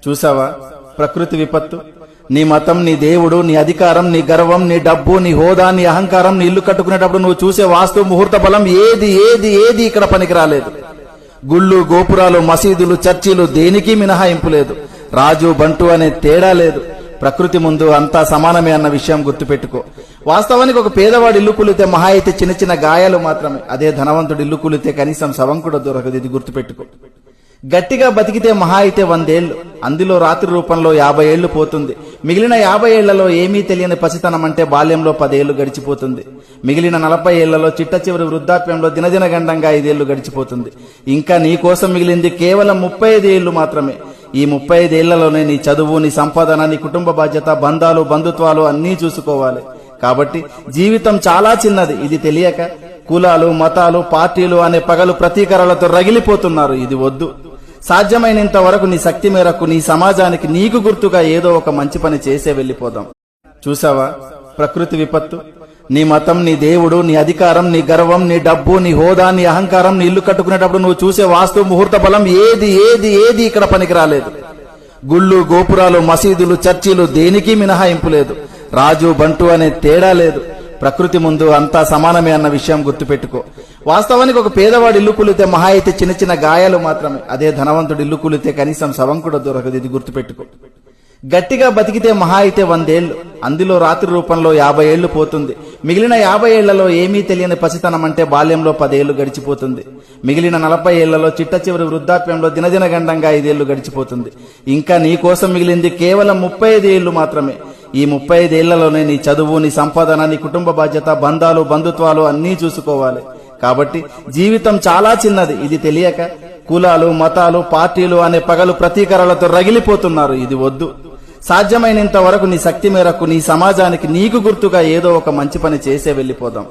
చూసావా ప్రకృతి విపత్తు? నీ మతం, నీ దేవుడు, నీ అధికారం, నీ గర్వం, నీ డబ్బు, నీ హోదా, నీ అహంకారం, నీ ఇల్లు కట్టుకునేటప్పుడు నువ్వు చూసే వాస్తు ముహూర్త బలం ఏది ఏది ఏది ఇక్కడ పనికి రాలేదు. గుళ్ళు, గోపురాలు, మసీదులు, చర్చిలు దేనికి మినహాయింపు లేదు. రాజు, బంటు అనే తేడా లేదు. ప్రకృతి ముందు అంతా సమానమే అన్న విషయం గుర్తుపెట్టుకో. వాస్తవానికి ఒక పేదవాడి ఇల్లు కూలితే మహా అయితే చిన్న చిన్న గాయాలు మాత్రమే. అదే ధనవంతుడి ఇల్లు కూలితే కనీసం శవం కూడా దొరకదు. ఇది గుర్తుపెట్టుకో. గట్టిగా బతికితే మహా అయితే 100 ఏళ్లు, అందులో రాత్రి రూపంలో 50 ఏళ్లు పోతుంది. మిగిలిన 50 ఏళ్లలో ఏమీ తెలియని పసితనం అంటే బాల్యంలో 10 ఏళ్లు గడిచిపోతుంది. మిగిలిన 40 ఏళ్లలో చిట్ట చివరి వృద్ధాప్యంలో దినదిన గండంగా 5 ఏళ్లు గడిచిపోతుంది. ఇంకా నీ కోసం మిగిలింది కేవలం 35 ఏళ్లు మాత్రమే. ఈ 35 ఏళ్లలోనే నీ చదువు, నీ సంపాదన, నీ కుటుంబ బాధ్యత, బంధాలు, బంధుత్వాలు అన్నీ చూసుకోవాలి. కాబట్టి జీవితం చాలా చిన్నది. ఇది తెలియక కులాలు, మతాలు, పార్టీలు అనే పగలు ప్రతీకారాలతో రగిలిపోతున్నారు. ఇది వద్దు. సాధ్యమైనంత వరకు నీ శక్తి మేరకు నీ సమాజానికి నీకు గుర్తుగా ఏదో ఒక మంచి పని చేసే వెళ్లిపోదాం. చూసావా ప్రకృతి విపత్తు? నీ మతం, నీ దేవుడు, నీ అధికారం, నీ గర్వం, నీ డబ్బు, నీ హోదా, నీ అహంకారం, నీ ఇల్లు కట్టుకునేటప్పుడు నువ్వు చూసే వాస్తు ముహూర్త బలం ఏది ఏది ఏది ఇక్కడ పనికి రాలేదు. గుళ్ళు, గోపురాలు, మసీదులు, చర్చిలు దేనికి మినహాయింపు లేదు. రాజు, బంటు అనే తేడా లేదు. ప్రకృతి ముందు అంతా సమానమే అన్న విషయం గుర్తుపెట్టుకో. వాస్తవానికి ఒక పేదవాడి ఇల్లు కూలితే మహా అయితే చిన్న చిన్న గాయాలు మాత్రమే. అదే ధనవంతుడి ఇల్లు కూలితే కనీసం శవం కూడా దొరకదు. ఇది గుర్తుపెట్టుకో. గట్టిగా బతికితే మహా అయితే 100 ఏళ్లు, అందులో రాత్రి రూపంలో 50 ఏళ్లు పోతుంది. మిగిలిన 50 ఏళ్లలో ఏమీ తెలియని పసితనం అంటే బాల్యంలో 10 ఏళ్లు గడిచిపోతుంది. మిగిలిన 40 ఏళ్లలో చిట్ట చివరి వృద్ధాప్యంలో దినదిన గండంగా 5 ఏళ్లు గడిచిపోతుంది. ఇంకా నీ కోసం మిగిలింది కేవలం 35 ఏళ్లు మాత్రమే. ఈ 35 ఏళ్లలోనే నీ చదువు, నీ సంపాదన, నీ కుటుంబ బాధ్యత, బంధాలు, బంధుత్వాలు అన్నీ చూసుకోవాలి. కాబట్టి జీవితం చాలా చిన్నది. ఇది తెలియక కులాలు, మతాలు, పార్టీలు అనే పగలు ప్రతీకారాలతో రగిలిపోతున్నారు. ఇది వద్దు. సాధ్యమైనంత వరకు నీ శక్తి మేరకు నీ సమాజానికి నీకు గుర్తుగా ఏదో ఒక మంచి పని చేసే వెళ్లిపోదాం.